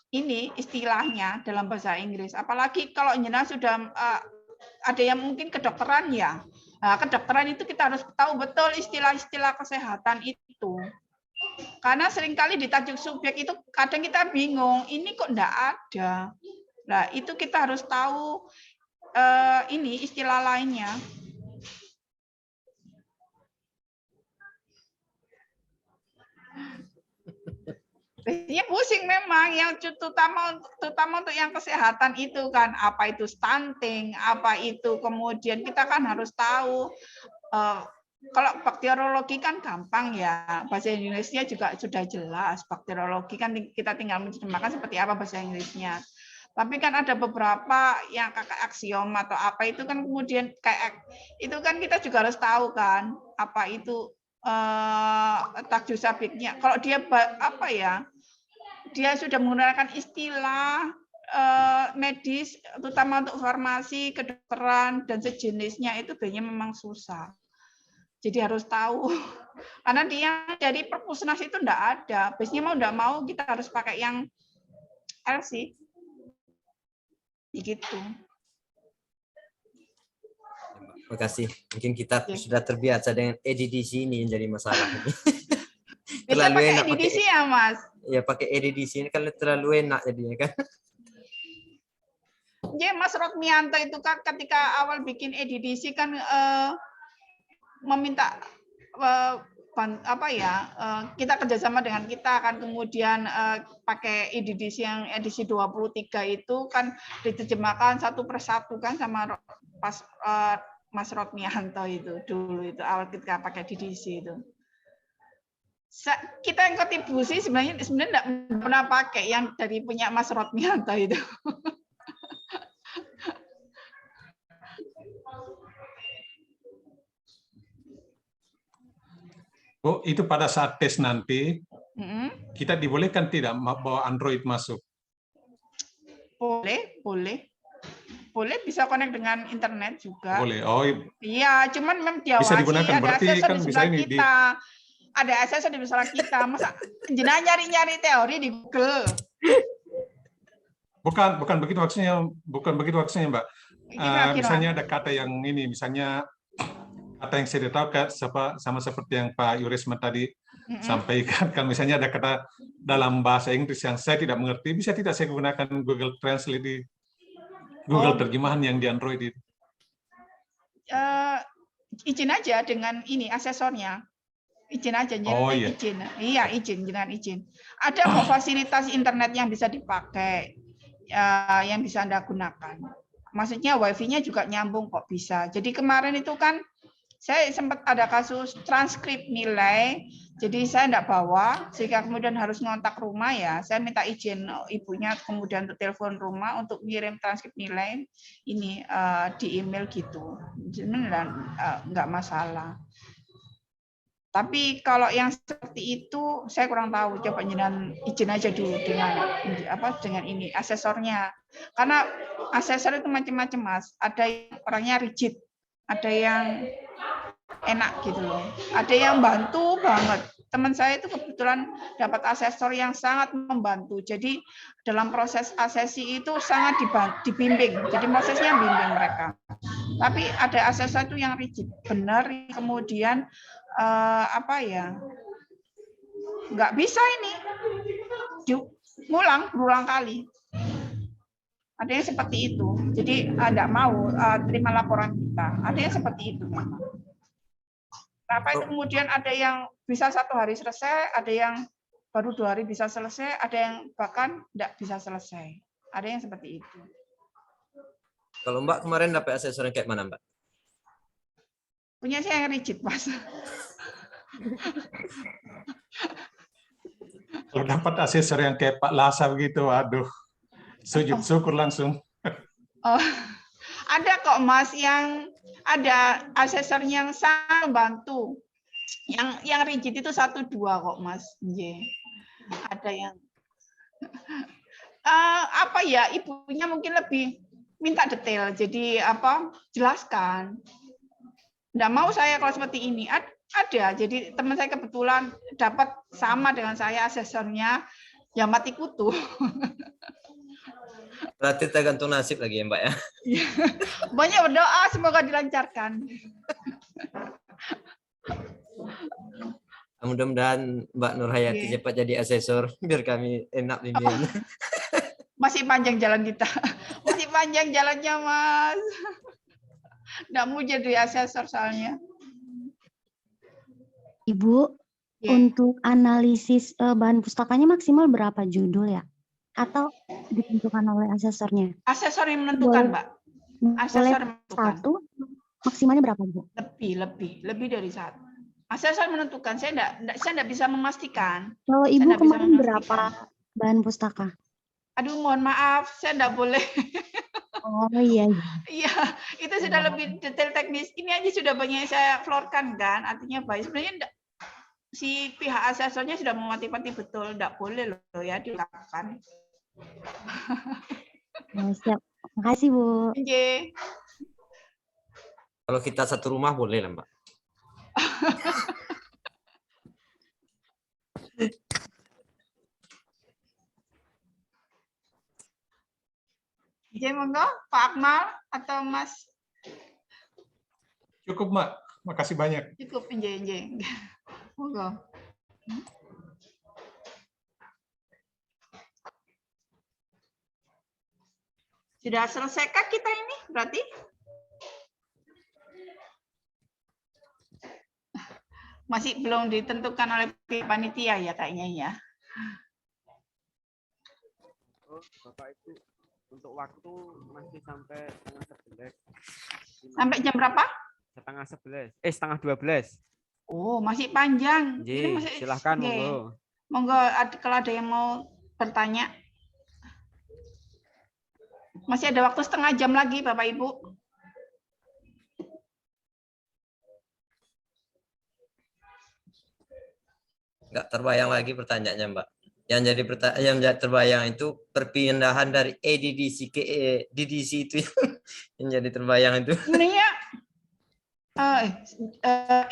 ini istilahnya dalam bahasa Inggris. Apalagi kalau jenengan sudah ada yang mungkin kedokteran ya. Nah, kedokteran itu kita harus tahu betul istilah-istilah kesehatan itu. Karena seringkali di tajuk subjek itu kadang kita bingung, ini kok enggak ada. Nah, itu kita harus tahu ini istilah lainnya. Biasanya pusing memang yang terutama untuk yang kesehatan itu kan apa itu stunting, apa itu kemudian kita kan harus tahu kalau bakteriologi kan gampang ya, bahasa Inggrisnya juga sudah jelas. Bakteriologi kan kita tinggal menerjemahkan seperti apa bahasa Inggrisnya. Tapi kan ada beberapa yang kakak aksiom atau apa itu kan kemudian kayak itu kan kita juga harus tahu kan apa itu tajuk subjeknya. Kalau dia apa ya? Dia sudah menggunakan istilah medis, terutama untuk farmasi, kedokteran, dan sejenisnya itu biasanya memang susah. Jadi harus tahu. Karena dia dari Perpusnas itu enggak ada. Biasanya mau enggak mau kita harus pakai yang LC. Begitu. Terima kasih. Mungkin kita sudah terbiasa dengan EDDC ini yang jadi masalah. Bisa pakai EDDC ya, Mas? Ya, pakai EDDC ini kan terlalu enak jadinya kan. Ya, Mas Rokmianto itu kan ketika awal bikin EDDC kan meminta kita kerjasama dengan kita kan kemudian pakai EDDC yang edisi 23 itu kan diterjemahkan satu persatu kan sama pas Mas Rokmianto itu dulu itu awal kita pakai EDDC itu. Kita yang kontribusi sebenarnya enggak pernah pakai yang dari punya Mas Rodmianto itu. Oh, itu pada saat tes nanti kita dibolehkan tidak bawa Android masuk? Boleh, boleh. Boleh, bisa connect dengan internet juga. Boleh. Oh, iya, cuman memang bisa diawasi, digunakan. ada Berarti asesor kan di bisa sebelah ini kita. Ada asesor di sebelah kita. Masa jenah nyari-nyari teori di Google. Bukan begitu maksudnya, Mbak. Kira-kira. Misalnya ada kata yang ini, misalnya kata yang saya tahu sama seperti yang Pak Yurisma tadi sampaikan, kan misalnya ada kata dalam bahasa Inggris yang saya tidak mengerti, bisa tidak saya gunakan Google Translate di Google terjemahan yang di Android itu? Izin aja dengan ini asesornya. Izin aja, iya. izin. Iya, izin dengan izin. Ada kok fasilitas internet yang bisa dipakai, yang bisa Anda gunakan. Maksudnya wifi-nya juga nyambung kok bisa. Jadi kemarin itu kan saya sempat ada kasus transkrip nilai, jadi saya enggak bawa, sehingga kemudian harus ngontak rumah ya. Saya minta izin ibunya kemudian untuk telepon rumah untuk ngirim transkrip nilai ini di email gitu. Sebenarnya enggak masalah. Tapi kalau yang seperti itu saya kurang tahu. Coba jenengan izin aja dulu dengan ini asesornya. Karena asesor itu macam-macam, Mas. Ada yang orangnya rigid, ada yang enak gitu loh. Ada yang bantu banget. Teman saya itu kebetulan dapat asesor yang sangat membantu. Jadi dalam proses asesi itu sangat dibimbing. Jadi prosesnya bimbing mereka. Tapi ada asesor itu yang rigid, benar, kemudian nggak bisa ini berulang kali. Ada yang seperti itu. Jadi nggak mau terima laporan kita. Ada yang seperti itu memang. Kenapa itu kemudian ada yang bisa 1 hari selesai, ada yang baru 2 hari bisa selesai, ada yang bahkan nggak bisa selesai. Ada yang seperti itu. Kalau Mbak kemarin dapat asesor yang kayak mana, Mbak? Punya saya yang rigid, Mas. Kalau dapat asesor yang kayak Pak Lasa begitu, aduh, sujud syukur langsung. Oh, ada kok, Mas, yang ada asesor yang sangat membantu. Yang rigid itu 1-2 kok, Mas. Ada yang ibunya mungkin lebih minta detail. Jadi jelaskan. Nggak mau saya kalau seperti ini. Ada. Jadi teman saya kebetulan dapat sama dengan saya asesornya, ya mati kutu. Berarti tergantung nasib lagi ya, Mbak ya. Banyak berdoa semoga dilancarkan. Mudah-mudahan Mbak Nur Hayati cepat jadi asesor biar kami enak bimbing. Masih panjang jalan kita. Masih panjang jalannya, Mas. Nggak mau jadi asesor soalnya. Ibu, untuk analisis bahan pustakanya maksimal berapa judul ya? Atau ditentukan oleh asesornya? Asesor yang menentukan, Mbak. Asesor menentukan. 1, maksimalnya berapa, Bu? Lebih dari 1. Asesor menentukan. Saya enggak bisa memastikan. Kalau Ibu kemarin berapa bahan pustaka? Aduh, mohon maaf, saya enggak boleh. Oh iya. Iya, itu sudah lebih detail teknis. Ini aja sudah banyak saya florkan kan, artinya baik. Sebenarnya enggak, si pihak asesornya sudah memotivasi betul, enggak boleh loh ya dilakukan. Siap. Makasih, Bu. Oke. Kalau kita satu rumah boleh lah, Mbak. Jadi monggo Pak Akmal atau Mas? Cukup, Mbak. Makasih banyak. Cukup, enje. Monggo. Sudah selesaikah kita ini berarti? Masih belum ditentukan oleh panitia ya kayaknya ya. Oh, Bapak itu untuk waktu masih sampai setengah 11. Sampai jam berapa? Setengah 11. Setengah 12. Oh, masih panjang. Ini Ji, masih, silahkan oke. monggo. Monggo kalau ada yang mau bertanya. Masih ada waktu setengah jam lagi, Bapak Ibu. Nggak terbayang lagi pertanyaannya, Mbak. Yang jadi terbayang itu perpindahan dari EDDC ke DDC itu yang jadi terbayang itu. Sebenarnya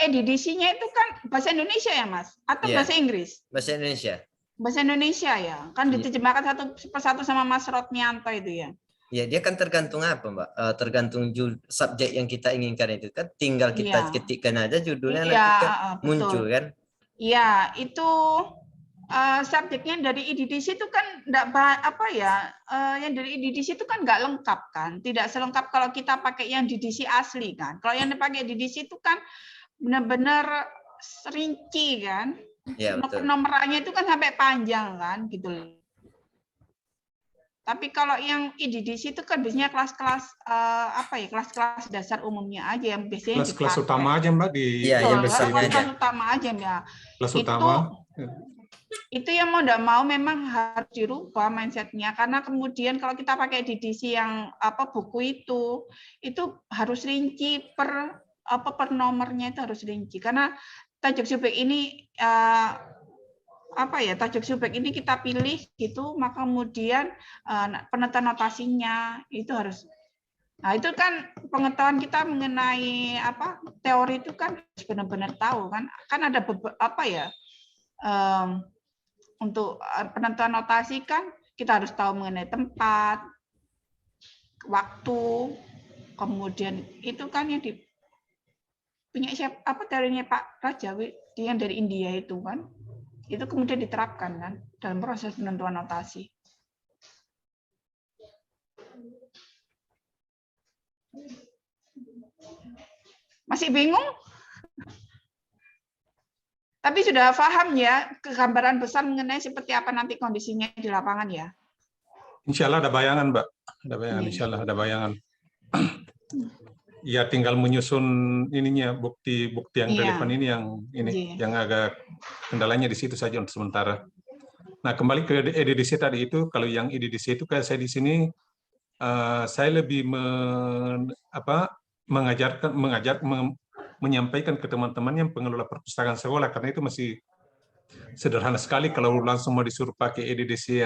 EDDC-nya itu kan bahasa Indonesia ya, Mas? Atau Iya. bahasa Inggris? Bahasa Indonesia. Bahasa Indonesia ya. Kan diterjemahkan satu persatu sama Mas Rotmianto itu ya. Ya, dia kan tergantung apa, Mbak? Tergantung subjek yang kita inginkan itu kan tinggal kita ketikkan aja judulnya nanti kan muncul kan? Iya, itu subjeknya dari EDDC itu kan enggak apa ya? Yang dari EDDC itu kan nggak lengkap kan? Tidak selengkap kalau kita pakai yang DDC asli kan. Kalau yang dipakai DDC itu kan benar-benar rinci kan? Ya, betul. Penomorannya itu kan sampai panjang kan gitu. Tapi kalau yang EDDC itu kan biasanya kelas-kelas kelas-kelas dasar umumnya aja yang biasanya kelas utama aja Mbak di kelas utama aja ya. Kelas utama. Itu yang mau enggak mau memang harus dirubah mindsetnya karena kemudian kalau kita pakai EDDC yang buku itu harus rinci per nomornya itu harus rinci karena tajuk subjek ini tajuk subjek ini kita pilih gitu, maka kemudian penentuan notasinya itu harus. Nah, itu kan pengetahuan kita mengenai teori itu kan benar-benar tahu kan. Kan ada untuk penentuan notasi kan kita harus tahu mengenai tempat, waktu, kemudian itu kan yang punya teorinya Pak Rajawi yang dari India itu kan. Itu kemudian diterapkan kan dalam proses penentuan notasi. Masih bingung? Tapi sudah paham ya gambaran besar mengenai seperti apa nanti kondisinya di lapangan ya? Insya Allah ada bayangan, Mbak. Ada bayangan, insya Allah ada bayangan. Ya tinggal menyusun ininya bukti-bukti yang relevan ini yang agak kendalanya di situ saja untuk sementara. Nah kembali ke EDDC tadi itu, kalau yang EDDC itu kayak saya di sini saya lebih menyampaikan ke teman-teman yang pengelola perpustakaan sekolah karena itu masih sederhana sekali kalau langsung mau disuruh pakai EDDC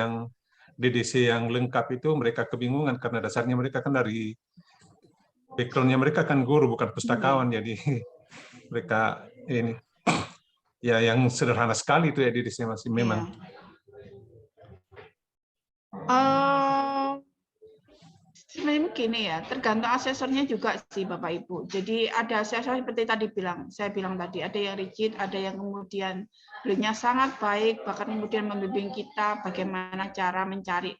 yang lengkap itu mereka kebingungan karena dasarnya mereka kan dari background-nya mereka kan guru bukan pustakawan jadi mereka ini ya yang sederhana sekali itu EDDC masih memang. Sebenarnya begini ya, tergantung asesornya juga sih Bapak Ibu. Jadi ada asesor seperti tadi saya bilang tadi, ada yang rigid, ada yang kemudian beliaunya sangat baik, bahkan kemudian membimbing kita bagaimana cara mencari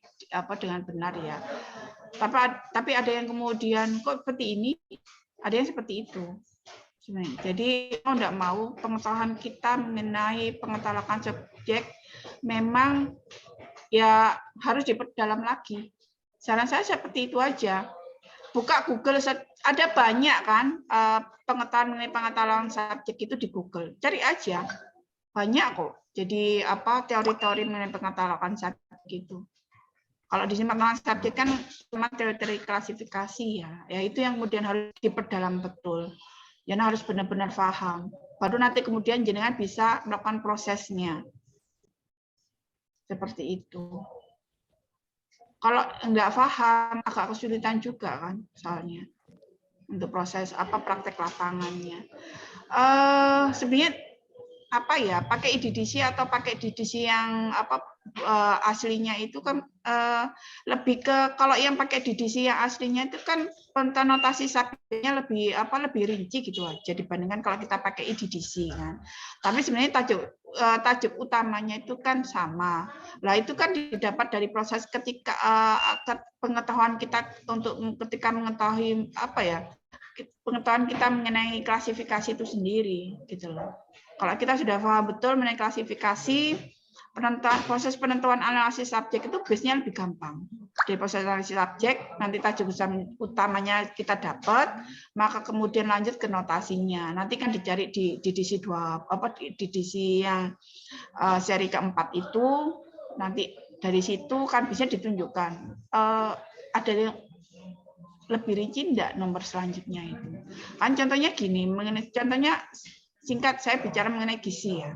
dengan benar ya. Tapi ada yang kemudian kok seperti ini, ada yang seperti itu. Jadi mau tidak mau pengetahuan kita mengenai pengetahuan subjek memang ya harus diperdalam lagi. Saran saya seperti itu aja. Buka Google, ada banyak kan pengetahuan mengenai pengetahuan subjek itu di Google. Cari aja, banyak kok. Jadi teori-teori mengenai pengetahuan subjek itu. Kalau di sini pengetahuan subjek kan cuma teori-teori klasifikasi ya itu yang kemudian harus diperdalam betul. Jangan harus benar-benar paham. Baru nanti kemudian jenengan bisa melakukan prosesnya. Seperti itu. Kalau enggak paham, agak kesulitan juga kan, soalnya untuk proses praktek lapangannya. Sebenarnya pakai EDDC atau pakai DDC yang aslinya itu kan lebih ke kalau yang pakai DDC yang aslinya itu kan notasi subjeknya lebih rinci gitu aja dibandingkan kalau kita pakai EDDC kan. Tapi sebenarnya tajuk utamanya itu kan sama. Lah itu kan didapat dari proses ketika pengetahuan kita untuk ketika mengetahui pengetahuan kita mengenai klasifikasi itu sendiri gitu loh. Kalau kita sudah paham betul mengenai klasifikasi, proses penentuan analisis subjek itu base-nya lebih gampang. Dari proses analisis subjek, nanti tajuk utamanya kita dapat, maka kemudian lanjut ke notasinya. Nanti kan dicari di edisi di edisi yang seri keempat itu, nanti dari situ kan bisa ditunjukkan ada yang lebih rinci enggak nomor selanjutnya itu. Kan contohnya gini, contohnya singkat saya bicara mengenai gizi ya.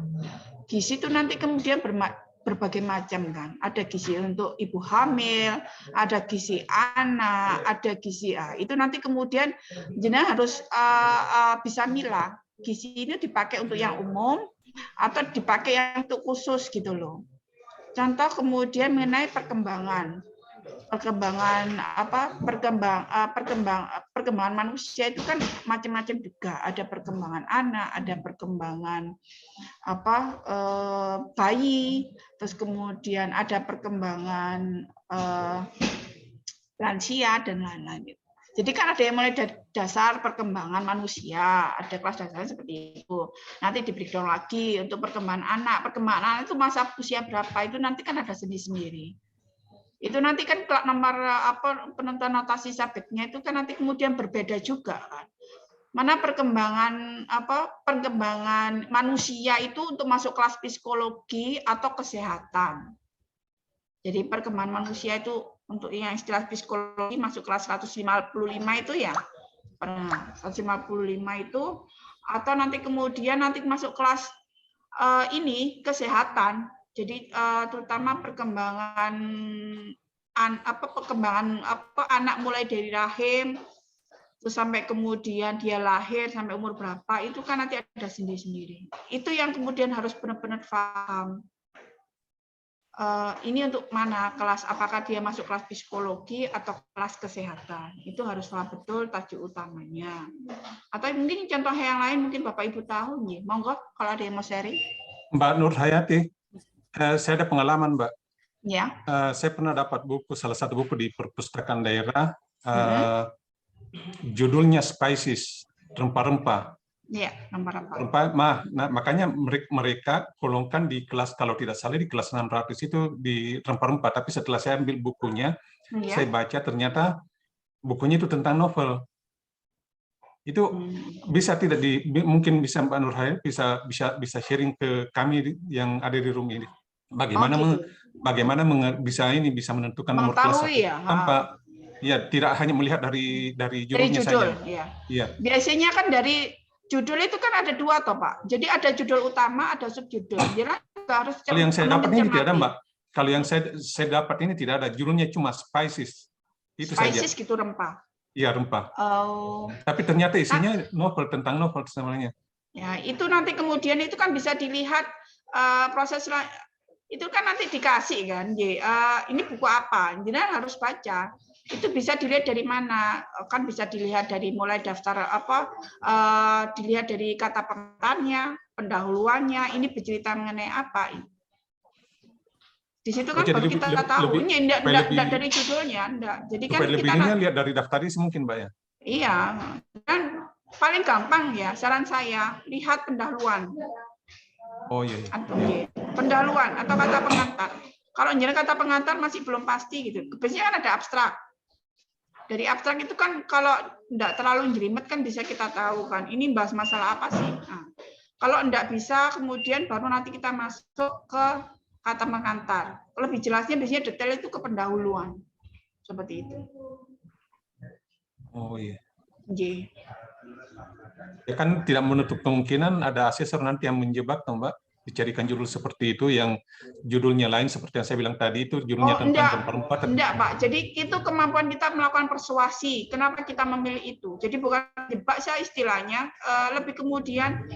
Gizi itu nanti kemudian berbagai macam kan. Ada gizi untuk ibu hamil, ada gizi anak, ada gizi A. Itu nanti kemudian jenengan harus bisa milah. Gizi ini dipakai untuk yang umum atau dipakai yang untuk khusus gitu loh. Contoh kemudian mengenai perkembangan manusia itu kan macam-macam juga. Ada perkembangan anak, ada perkembangan bayi, terus kemudian ada perkembangan lansia dan lain-lain. Jadi kan ada yang mulai dari dasar perkembangan manusia, ada kelas dasarnya seperti itu. Nanti di breakdown lagi untuk perkembangan anak. Perkembangan anak itu masa usia berapa itu nanti kan ada sendiri-sendiri. Itu nanti kan nomor penentuan notasi subjeknya itu kan nanti kemudian berbeda juga kan. Mana perkembangan manusia itu untuk masuk kelas psikologi atau kesehatan. Jadi perkembangan manusia itu untuk yang istilah psikologi masuk kelas 155 itu ya. 155 itu atau nanti kemudian masuk kelas kesehatan. Jadi terutama perkembangan anak mulai dari rahim terus sampai kemudian dia lahir sampai umur berapa itu kan nanti ada sendiri-sendiri. Itu yang kemudian harus benar-benar paham. Ini untuk mana kelas, apakah dia masuk kelas psikologi atau kelas kesehatan. Itu harus paham betul tajuk utamanya. Atau mungkin contoh yang lain mungkin Bapak Ibu tahu nih. Monggo kalau ada yang mau sharing. Mbak Nur Hayati. Saya ada pengalaman, Mbak. Ya. Saya pernah dapat salah satu buku di perpustakaan daerah, judulnya Spices, rempah-rempah. Ya, rempah-rempah. Nah, makanya mereka golongkan di kelas, kalau tidak salah di kelas 600 itu di rempah-rempah. Tapi setelah saya ambil bukunya, saya baca ternyata bukunya itu tentang novel. Itu bisa tidak mungkin bisa Mbak Nur Hayati bisa sharing ke kami yang ada di room ini. Bagaimana bisa menentukan nomor kelas tanpa tidak hanya melihat dari judulnya saja. Ya. Biasanya kan dari judul itu kan ada dua toh Pak. Jadi ada judul utama, ada subjudul. Jadi harus kalau yang saya dapat ini tidak ada Mbak. Kalau yang saya dapat ini tidak ada. Judulnya cuma Spices. Itu Spices saja. Gitu rempah. Iya rempah. Oh. Tapi ternyata isinya novel tentang novel sebenarnya. Ya itu nanti kemudian itu kan bisa dilihat proses itu kan nanti dikasih kan, ini buku apa, jadi harus baca. Itu bisa dilihat dari mana, kan bisa dilihat dari mulai daftar dilihat dari kata pengantarnya, pendahuluannya, ini bercerita mengenai apa. Di situ kan baru kita tahu, ini enggak dari judulnya, enggak. Jadi kan kita lihat dari daftaris mungkin, Mbak ya. Iya, kan paling gampang ya, saran saya lihat pendahuluan. Oh iya. Pendahuluan atau kata pengantar. Kalau jenengan kata pengantar masih belum pasti gitu. Biasanya kan ada abstrak. Dari abstrak itu kan kalau enggak terlalu jelimet kan bisa kita tahu kan ini bahas masalah apa sih. Nah, kalau enggak bisa kemudian baru nanti kita masuk ke kata pengantar. Lebih jelasnya biasanya detail itu ke pendahuluan. Seperti itu. Oh iya. Iya. Ya kan tidak menutup kemungkinan ada asesor nanti yang menjebak, toh, Mbak, dicarikan judul seperti itu yang judulnya lain seperti yang saya bilang tadi itu judulnya tentang rempah-rempah. Enggak, Pak. Jadi itu kemampuan kita melakukan persuasi. Kenapa kita memilih itu? Jadi bukan jebak saya istilahnya, lebih kemudian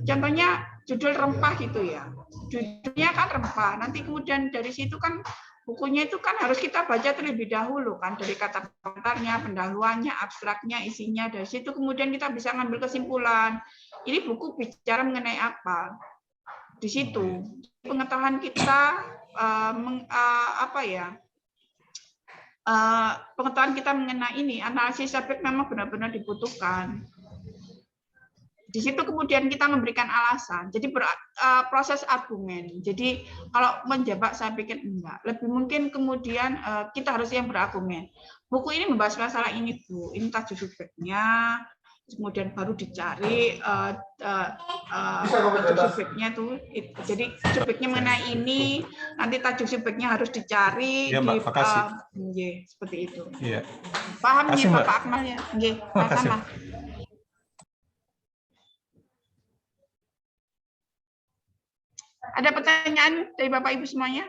contohnya judul rempah gitu ya. Judulnya kan rempah. Nanti kemudian dari situ kan bukunya itu kan harus kita baca terlebih dahulu kan dari kata pengantarnya, pendahuluannya, abstraknya, isinya. Dari situ kemudian kita bisa ngambil kesimpulan. Ini buku bicara mengenai apa? Di situ pengetahuan kita pengetahuan kita mengenai ini analisis subjek memang benar-benar dibutuhkan. Di situ kemudian kita memberikan alasan. Jadi proses argumen. Jadi kalau menjebak saya pikir enggak. Lebih mungkin kemudian kita harus yang berargumen. Buku ini membahas masalah ini, Bu. Ini tajuk subjeknya. Kemudian baru dicari tajuk subjeknya tuh. Jadi subjeknya mengenai ini, nanti tajuk subjeknya harus dicari. Ya, Mbak, makasih. Seperti itu. Iya. Paham ya, Makasih, Mbak. Bapak Akmal ya? Sama-sama. Ada pertanyaan dari Bapak Ibu semuanya?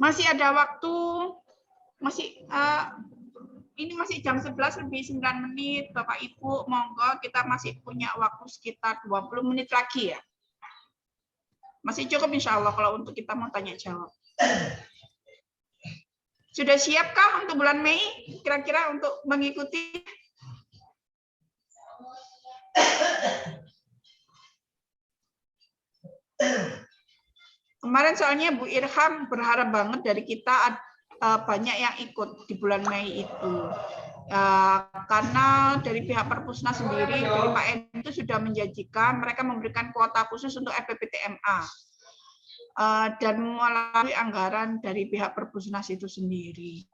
Masih ada waktu, ini masih jam 11 lebih 9 menit, Bapak Ibu, monggo kita masih punya waktu sekitar 20 menit lagi ya. Masih cukup insya Allah kalau untuk kita mau tanya jawab. Sudah siapkah untuk bulan Mei kira-kira untuk mengikuti? Kemarin soalnya Bu Irham berharap banget dari kita banyak yang ikut di bulan Mei itu. Karena dari pihak Perpusnas sendiri, dari Pak En itu sudah menjanjikan mereka memberikan kuota khusus untuk FPPTMA dan melalui anggaran dari pihak Perpusnas itu sendiri.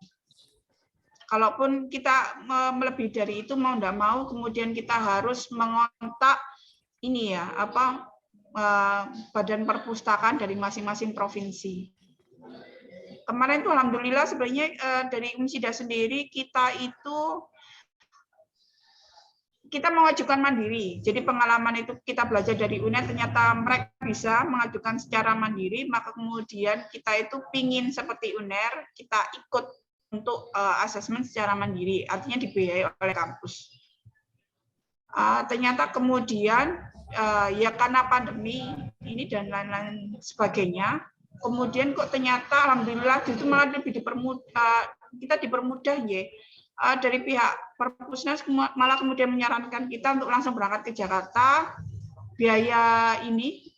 Kalaupun kita melebihi dari itu mau tidak mau, kemudian kita harus mengontak ini ya badan perpustakaan dari masing-masing provinsi. Kemarin itu alhamdulillah sebenarnya dari UMSIDA sendiri kita mengajukan mandiri. Jadi pengalaman itu kita belajar dari UNED, ternyata mereka bisa mengajukan secara mandiri, maka kemudian kita itu pingin seperti UNER, kita ikut untuk asesmen secara mandiri, artinya dibiayai oleh kampus. Ternyata kemudian ya karena pandemi ini dan lain-lain sebagainya, kemudian kok ternyata alhamdulillah itu malah lebih dipermudah, kita dipermudah ya. Dari pihak Perpusnas malah kemudian menyarankan kita untuk langsung berangkat ke Jakarta, biaya ini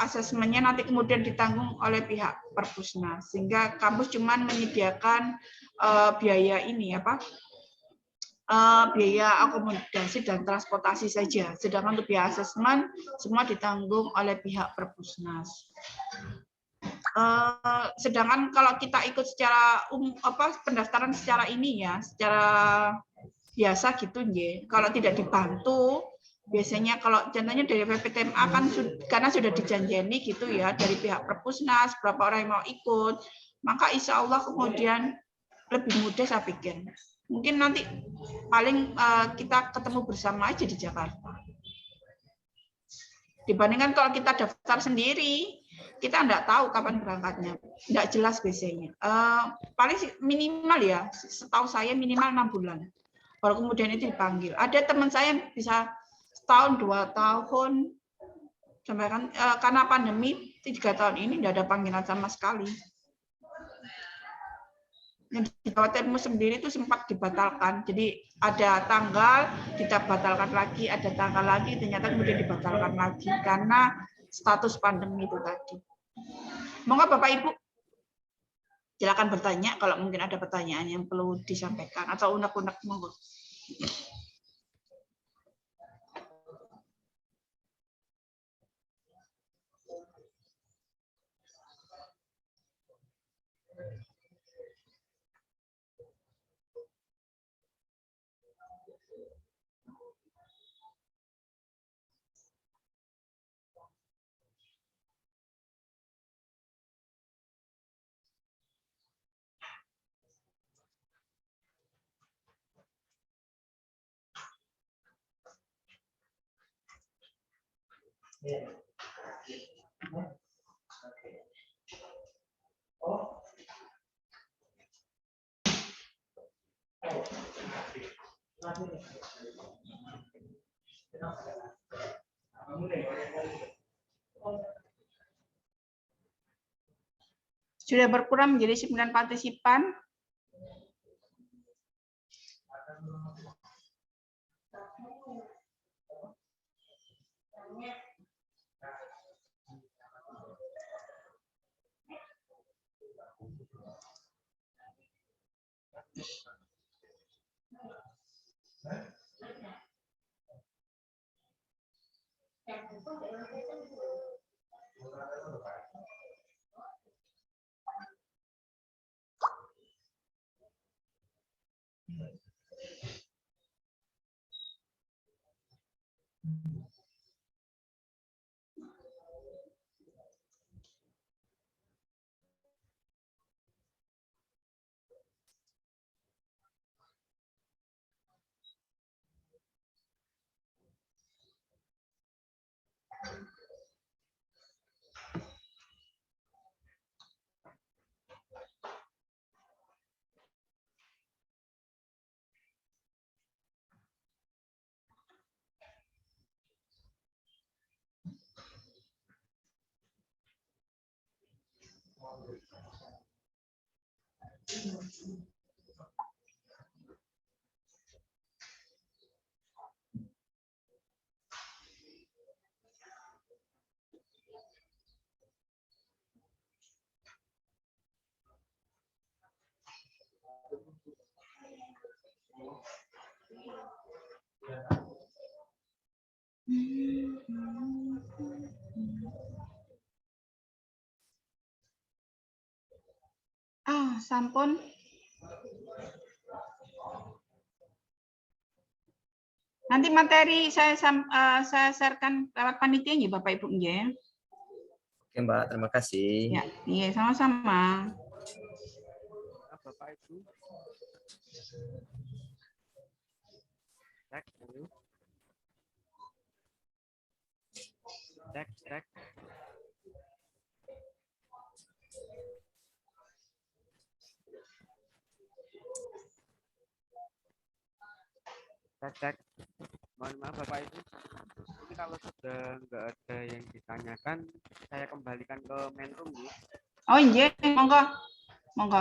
asesmennya nanti kemudian ditanggung oleh pihak Perpusnas, sehingga kampus cuma menyediakan biaya ini biaya akomodasi dan transportasi saja, sedangkan untuk biaya asesmen semua ditanggung oleh pihak Perpusnas. Sedangkan kalau kita ikut secara pendaftaran secara ini ya, secara biasa gitu ya. Kalau tidak dibantu, biasanya kalau contohnya dari PPTMA kan karena sudah dijanjeni gitu ya dari pihak Perpusnas berapa orang yang mau ikut, maka insya Allah kemudian lebih mudah saya pikir. Mungkin nanti paling kita ketemu bersama aja di Jakarta. Dibandingkan kalau kita daftar sendiri, kita nggak tahu kapan berangkatnya, nggak jelas biasanya. Paling minimal ya, setahu saya minimal 6 bulan. Baru kemudian itu dipanggil. Ada teman saya yang bisa setahun, 2 tahun, sampai kan karena pandemi 3 tahun ini nggak ada panggilan sama sekali. Yang di Jawa Timur sendiri itu sempat dibatalkan. Jadi ada tanggal, kita batalkan lagi, ada tanggal lagi, ternyata kemudian dibatalkan lagi karena status pandemi itu tadi. Monggo Bapak Ibu, silakan bertanya kalau mungkin ada pertanyaan yang perlu disampaikan atau unek-unek monggo. Sudah berkurang menjadi 9 partisipan. Sampun. Nanti materi saya sharekan lewat panitia ya Bapak Ibu ya. Oke Mbak, terima kasih. Ya, iya sama-sama. Bapak Ibu. Cek dulu. Cek. Cek. Mohon maaf Bapak Ibu. Ini kalau sudah nggak ada yang ditanyakan, saya kembalikan ke main room. Oh iya, monggo.